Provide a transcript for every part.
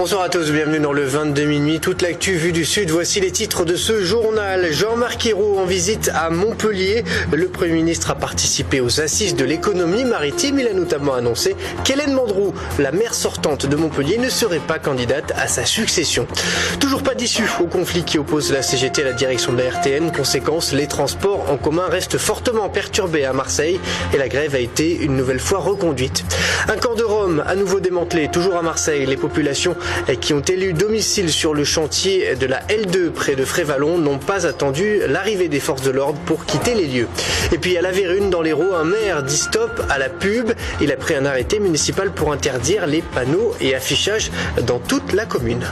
Bonsoir à tous, bienvenue dans le 22 minuit. Toute l'actu vue du Sud, voici les titres de ce journal. Jean-Marc Ayrault en visite à Montpellier. Le Premier ministre a participé aux assises de l'économie maritime. Il a notamment annoncé qu'Hélène Mandroux, la maire sortante de Montpellier, ne serait pas candidate à sa succession. Toujours pas d'issue au conflit qui oppose la CGT à la direction de la RTN. Conséquence, les transports en commun restent fortement perturbés à Marseille et la grève a été une nouvelle fois reconduite. Un camp de Rome à nouveau démantelé, toujours à Marseille. Les populations qui ont élu domicile sur le chantier de la L2 près de Frévalon n'ont pas attendu l'arrivée des forces de l'ordre pour quitter les lieux. Et puis à la Vérune, dans l'Hérault, un maire dit stop à la pub. Il a pris un arrêté municipal pour interdire les panneaux et affichages dans toute la commune.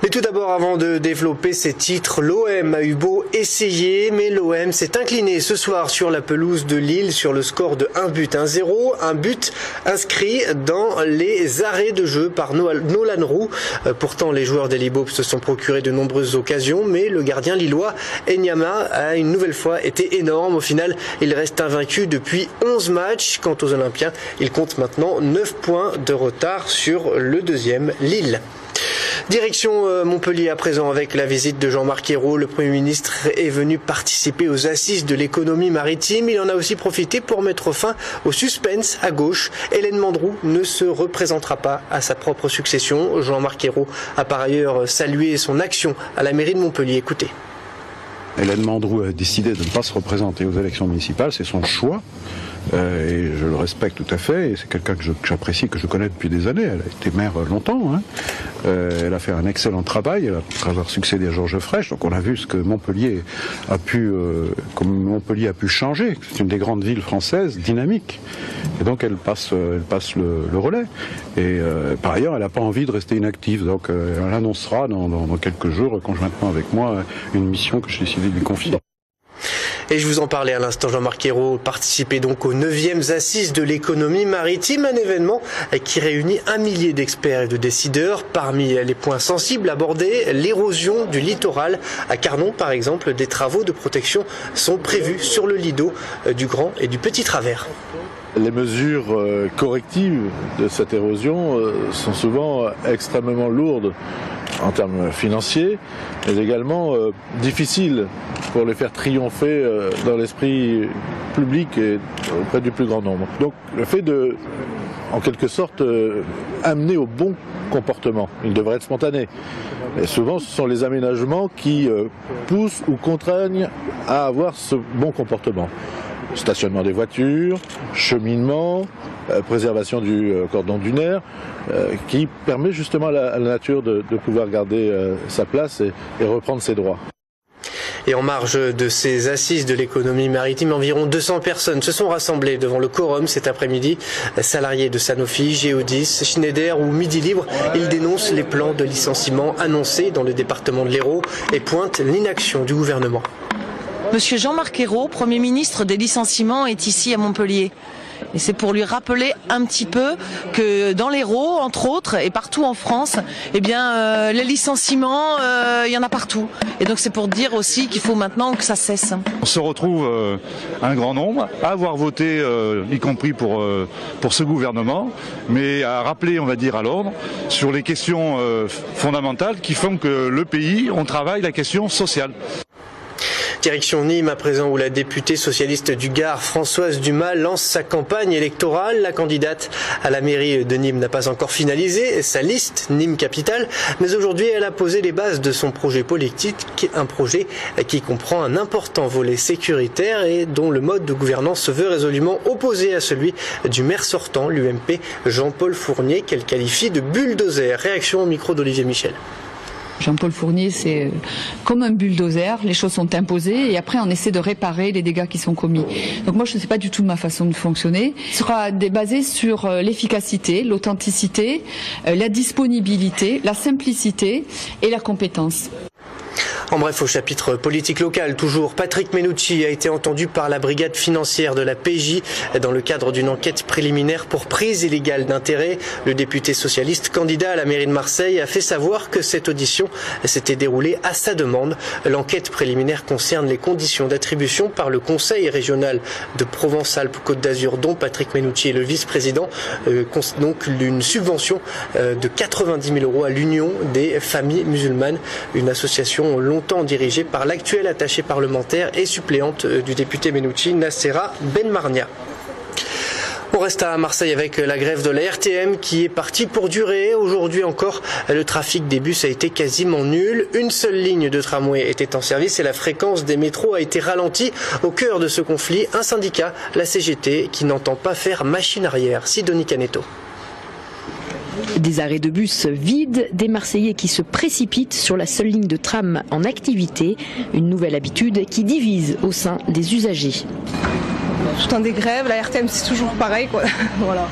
Mais tout d'abord, avant de développer ces titres, l'OM a eu beau essayer, mais l'OM s'est incliné ce soir sur la pelouse de Lille sur le score de 1-0. Un but inscrit dans les arrêts de jeu par Nolan Roux. Pourtant, les joueurs des Libobs se sont procurés de nombreuses occasions, mais le gardien lillois, Enyama, a une nouvelle fois été énorme. Au final, il reste invaincu depuis 11 matchs. Quant aux Olympiens, ils comptent maintenant 9 points de retard sur le deuxième, Lille. Direction Montpellier à présent avec la visite de Jean-Marc Ayrault. Le Premier ministre est venu participer aux assises de l'économie maritime. Il en a aussi profité pour mettre fin au suspense à gauche. Hélène Mandroux ne se représentera pas à sa propre succession. Jean-Marc Ayrault a par ailleurs salué son action à la mairie de Montpellier. Écoutez. Hélène Mandroux a décidé de ne pas se représenter aux élections municipales, c'est son choix. Et je le respecte tout à fait, et c'est quelqu'un que j'apprécie, que je connais depuis des années. Elle a été maire longtemps, elle a fait un excellent travail, elle a avoir succédé à Georges Frêche, donc on a vu ce que Montpellier a pu, changer. C'est une des grandes villes françaises dynamiques, et donc elle passe le relais. Et par ailleurs, elle n'a pas envie de rester inactive, donc elle annoncera dans quelques jours, conjointement avec moi, une mission que j'ai décidé de lui confier. Et je vous en parlais à l'instant, Jean-Marc Ayrault participait donc aux 9e assises de l'économie maritime, un événement qui réunit 1 millier d'experts et de décideurs. Parmi les points sensibles abordés, l'érosion du littoral. À Carnon, par exemple, des travaux de protection sont prévus sur le lit d'eau du Grand et du Petit Travers. Les mesures correctives de cette érosion sont souvent extrêmement lourdes en termes financiers, mais également difficiles pour les faire triompher dans l'esprit public et auprès du plus grand nombre. Donc le fait de, en quelque sorte, amener au bon comportement, il devrait être spontané. Et souvent ce sont les aménagements qui poussent ou contraignent à avoir ce bon comportement. Stationnement des voitures, cheminement, préservation du cordon dunaire, qui permet justement à la nature de pouvoir garder sa place et reprendre ses droits. Et en marge de ces assises de l'économie maritime, environ 200 personnes se sont rassemblées devant le quorum cet après-midi. Salariés de Sanofi, Géodis, Schneider ou Midi Libre, ils dénoncent les plans de licenciement annoncés dans le département de l'Hérault et pointent l'inaction du gouvernement. Monsieur Jean-Marc Ayrault, Premier ministre des licenciements, est ici à Montpellier. Et c'est pour lui rappeler un petit peu que dans l'Hérault, entre autres, et partout en France, les licenciements, il y en a partout. Et donc c'est pour dire aussi qu'il faut maintenant que ça cesse. On se retrouve un grand nombre à avoir voté, y compris pour ce gouvernement, mais à rappeler, on va dire, à l'ordre sur les questions fondamentales qui font que le pays, on travaille la question sociale. Direction Nîmes à présent où la députée socialiste du Gard, Françoise Dumas, lance sa campagne électorale. La candidate à la mairie de Nîmes n'a pas encore finalisé sa liste Nîmes Capitale, mais aujourd'hui elle a posé les bases de son projet politique, un projet qui comprend un important volet sécuritaire et dont le mode de gouvernance se veut résolument opposé à celui du maire sortant, l'UMP Jean-Paul Fournier, qu'elle qualifie de bulldozer. Réaction au micro d'Olivier Michel. Jean-Paul Fournier, c'est comme un bulldozer, les choses sont imposées et après on essaie de réparer les dégâts qui sont commis. Donc moi je ne sais pas du tout ma façon de fonctionner. Ce sera basé sur l'efficacité, l'authenticité, la disponibilité, la simplicité et la compétence. En bref, au chapitre politique local, toujours, Patrick Mennucci a été entendu par la brigade financière de la PJ dans le cadre d'une enquête préliminaire pour prise illégale d'intérêt. Le député socialiste candidat à la mairie de Marseille a fait savoir que cette audition s'était déroulée à sa demande. L'enquête préliminaire concerne les conditions d'attribution par le Conseil régional de Provence-Alpes-Côte d'Azur, dont Patrick Mennucci est le vice-président, donc une subvention de 90 000 € à l'Union des familles musulmanes, une association longtemps dirigée par l'actuelle attachée parlementaire et suppléante du député Mennucci, Nassera Benmarnia. On reste à Marseille avec la grève de la RTM qui est partie pour durer. Aujourd'hui encore, le trafic des bus a été quasiment nul. Une seule ligne de tramway était en service et la fréquence des métros a été ralentie. Au cœur de ce conflit, un syndicat, la CGT, qui n'entend pas faire machine arrière. Sidonie Caneto. Des arrêts de bus vides, des Marseillais qui se précipitent sur la seule ligne de tram en activité, une nouvelle habitude qui divise au sein des usagers. Tout le temps des grèves, la RTM c'est toujours pareil quoi. Voilà.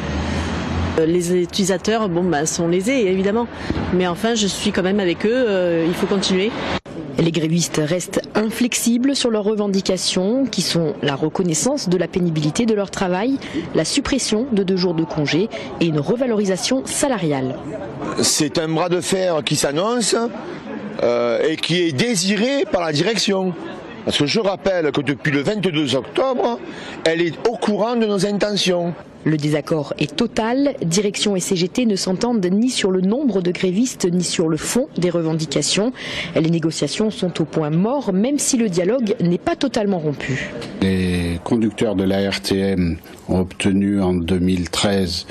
Les utilisateurs sont lésés évidemment, mais enfin je suis quand même avec eux, il faut continuer. Les grévistes restent inflexibles sur leurs revendications qui sont la reconnaissance de la pénibilité de leur travail, la suppression de 2 jours de congé et une revalorisation salariale. C'est un bras de fer qui s'annonce et qui est désiré par la direction. Parce que je rappelle que depuis le 22 octobre, elle est au courant de nos intentions. Le désaccord est total. Direction et CGT ne s'entendent ni sur le nombre de grévistes ni sur le fond des revendications. Les négociations sont au point mort, même si le dialogue n'est pas totalement rompu. Les conducteurs de la RTM ont obtenu en 2013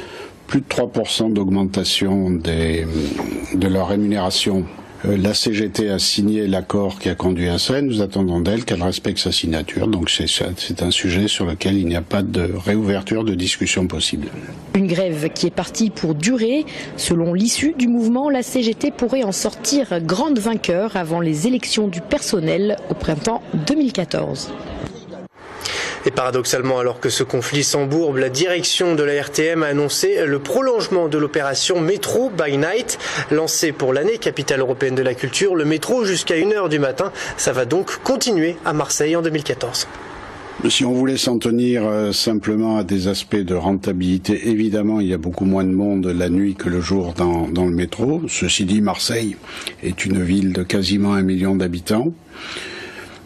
plus de 3% d'augmentation de leur rémunération. La CGT a signé l'accord qui a conduit à ça et nous attendons d'elle qu'elle respecte sa signature. Donc c'est un sujet sur lequel il n'y a pas de réouverture de discussion possible. Une grève qui est partie pour durer. Selon l'issue du mouvement, la CGT pourrait en sortir grande vainqueur avant les élections du personnel au printemps 2014. Et paradoxalement, alors que ce conflit s'embourbe, la direction de la RTM a annoncé le prolongement de l'opération Métro by Night, lancée pour l'année capitale européenne de la culture. Le métro jusqu'à 1h du matin, ça va donc continuer à Marseille en 2014. Si on voulait s'en tenir simplement à des aspects de rentabilité, évidemment, il y a beaucoup moins de monde la nuit que le jour dans le métro. Ceci dit, Marseille est une ville de quasiment 1 million d'habitants.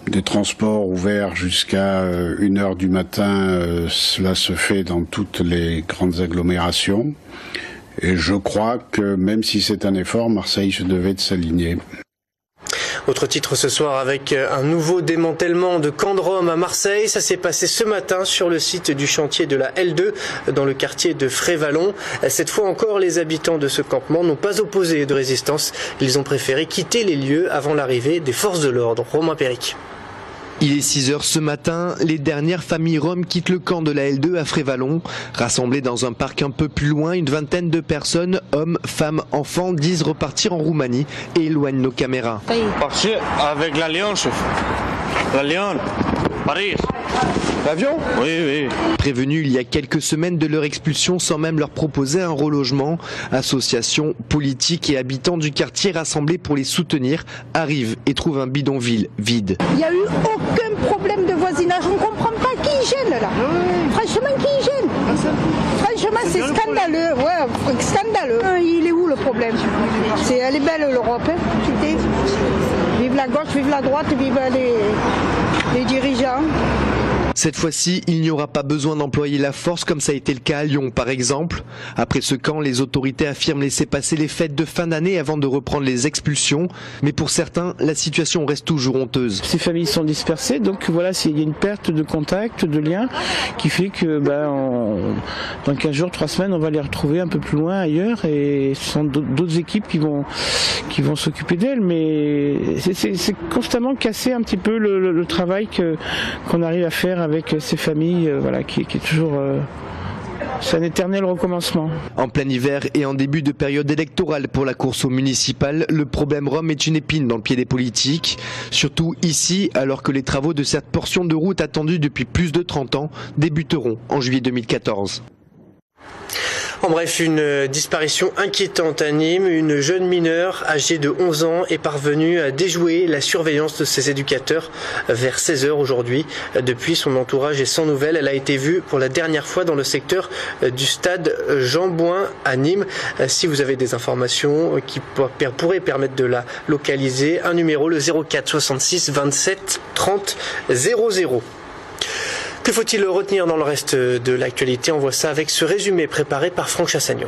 Des transports ouverts jusqu'à 1h du matin, cela se fait dans toutes les grandes agglomérations. Et je crois que même si c'est un effort, Marseille se devait de s'aligner. Autre titre ce soir avec un nouveau démantèlement de camp de Rome à Marseille. Ça s'est passé ce matin sur le site du chantier de la L2 dans le quartier de Frévalon. Cette fois encore, les habitants de ce campement n'ont pas opposé de résistance. Ils ont préféré quitter les lieux avant l'arrivée des forces de l'ordre. Romain Péric. Il est 6h ce matin, les dernières familles roms quittent le camp de la L2 à Frévalon. Rassemblés dans un parc un peu plus loin, une vingtaine de personnes, hommes, femmes, enfants, disent repartir en Roumanie et éloignent nos caméras. Partir avec la Lyon, chef. La Lyon, Paris. L'avion ? Oui. Prévenus il y a quelques semaines de leur expulsion sans même leur proposer un relogement, associations, politiques et habitants du quartier rassemblés pour les soutenir arrivent et trouvent un bidonville vide. Il n'y a eu aucun problème de voisinage, on ne comprend pas qui gêne là. Franchement, qui gêne ? Franchement, c'est scandaleux, ouais, scandaleux. Il est où le problème ? Elle est belle l'Europe, hein. Vive la gauche, vive la droite, vive les dirigeants. Cette fois-ci, il n'y aura pas besoin d'employer la force comme ça a été le cas à Lyon par exemple. Après ce camp, les autorités affirment laisser passer les fêtes de fin d'année avant de reprendre les expulsions. Mais pour certains, la situation reste toujours honteuse. Ces familles sont dispersées, donc voilà, il y a une perte de contact, de lien qui fait que dans 15 jours, 3 semaines, on va les retrouver un peu plus loin ailleurs et ce sont d'autres équipes qui vont s'occuper d'elles. Mais c'est constamment casser un petit peu le travail qu'on arrive à faire avec ces familles, qui est toujours... c'est un éternel recommencement. En plein hiver et en début de période électorale pour la course au municipal, le problème Rome est une épine dans le pied des politiques. Surtout ici, alors que les travaux de cette portion de route attendue depuis plus de 30 ans débuteront en juillet 2014. En bref, une disparition inquiétante à Nîmes. Une jeune mineure âgée de 11 ans est parvenue à déjouer la surveillance de ses éducateurs vers 16h aujourd'hui. Depuis, son entourage est sans nouvelles. Elle a été vue pour la dernière fois dans le secteur du stade Jean-Bouin à Nîmes. Si vous avez des informations qui pourraient permettre de la localiser, un numéro, le 04 66 27 30 00. Que faut-il retenir dans le reste de l'actualité? On voit ça avec ce résumé préparé par Franck Chassagnon.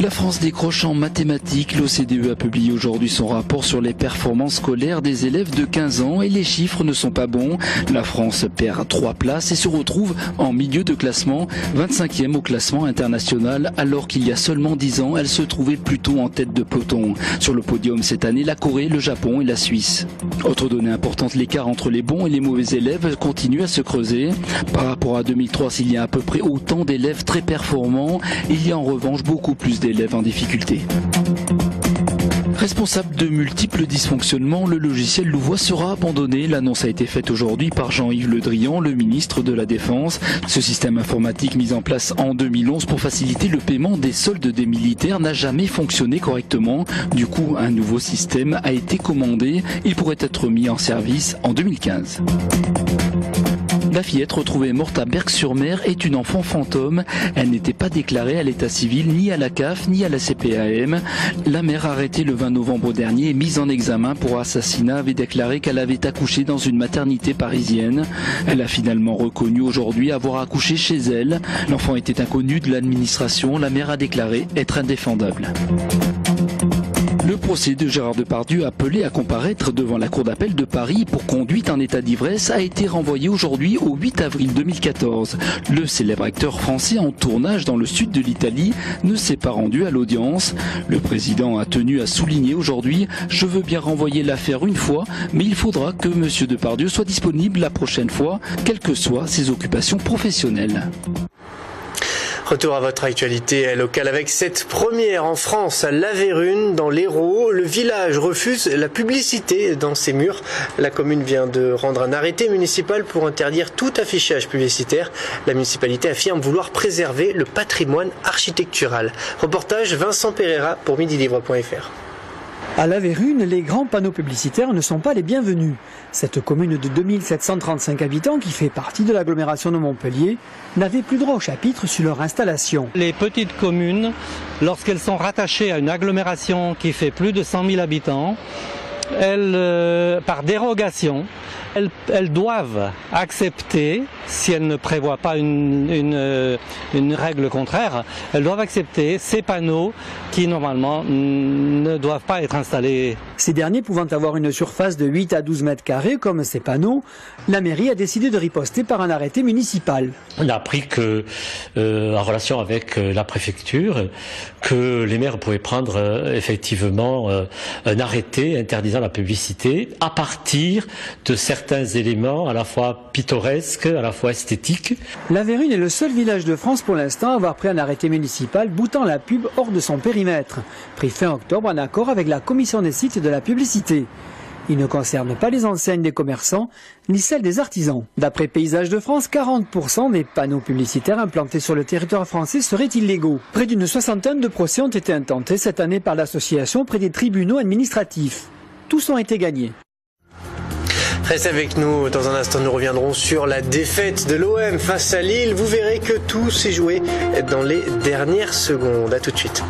La France décroche en mathématiques. L'OCDE a publié aujourd'hui son rapport sur les performances scolaires des élèves de 15 ans et les chiffres ne sont pas bons. La France perd 3 places et se retrouve en milieu de classement, 25e au classement international, alors qu'il y a seulement 10 ans, elle se trouvait plutôt en tête de peloton. Sur le podium cette année, la Corée, le Japon et la Suisse. Autre donnée importante, l'écart entre les bons et les mauvais élèves continue à se creuser. Par rapport à 2003, s'il y a à peu près autant d'élèves très performants, il y a en revanche beaucoup plus d'élèves en difficulté. Responsable de multiples dysfonctionnements, le logiciel Louvois sera abandonné. L'annonce a été faite aujourd'hui par Jean-Yves Le Drian, le ministre de la Défense. Ce système informatique mis en place en 2011 pour faciliter le paiement des soldes des militaires n'a jamais fonctionné correctement. Du coup, un nouveau système a été commandé. Il pourrait être mis en service en 2015. La fillette retrouvée morte à Berck-sur-Mer est une enfant fantôme. Elle n'était pas déclarée à l'état civil, ni à la CAF, ni à la CPAM. La mère arrêtée le 20 novembre dernier et mise en examen pour assassinat avait déclaré qu'elle avait accouché dans une maternité parisienne. Elle a finalement reconnu aujourd'hui avoir accouché chez elle. L'enfant était inconnu de l'administration. La mère a déclaré être indéfendable. Le procès de Gérard Depardieu, appelé à comparaître devant la cour d'appel de Paris pour conduite en état d'ivresse, a été renvoyé aujourd'hui au 8 avril 2014. Le célèbre acteur français en tournage dans le sud de l'Italie ne s'est pas rendu à l'audience. Le président a tenu à souligner aujourd'hui « Je veux bien renvoyer l'affaire une fois, mais il faudra que M. Depardieu soit disponible la prochaine fois, quelles que soient ses occupations professionnelles ». Retour à votre actualité locale avec cette première en France à La Vérune, dans l'Hérault. Le village refuse la publicité dans ses murs. La commune vient de rendre un arrêté municipal pour interdire tout affichage publicitaire. La municipalité affirme vouloir préserver le patrimoine architectural. Reportage Vincent Pereira pour midilivre.fr. À La Vérune, les grands panneaux publicitaires ne sont pas les bienvenus. Cette commune de 2735 habitants, qui fait partie de l'agglomération de Montpellier, n'avait plus droit au chapitre sur leur installation. Les petites communes, lorsqu'elles sont rattachées à une agglomération qui fait plus de 100 000 habitants, elles, par dérogation, elles doivent accepter, si elles ne prévoient pas une règle contraire, elles doivent accepter ces panneaux qui normalement ne doivent pas être installés. Ces derniers pouvant avoir une surface de 8 à 12 mètres carrés, comme ces panneaux, la mairie a décidé de riposter par un arrêté municipal. On a appris que, en relation avec la préfecture, que les maires pouvaient prendre effectivement un arrêté interdisant la publicité à partir de certains éléments à la fois pittoresques, à la fois esthétiques. La Vérune est le seul village de France pour l'instant à avoir pris un arrêté municipal boutant la pub hors de son périmètre, pris fin octobre en accord avec la commission des sites de la publicité. Il ne concerne pas les enseignes des commerçants, ni celles des artisans. D'après Paysages de France, 40% des panneaux publicitaires implantés sur le territoire français seraient illégaux. Près d'une soixantaine de procès ont été intentés cette année par l'association près des tribunaux administratifs. Tous ont été gagnés. Restez avec nous, dans un instant nous reviendrons sur la défaite de l'OM face à Lille. Vous verrez que tout s'est joué dans les dernières secondes. À tout de suite.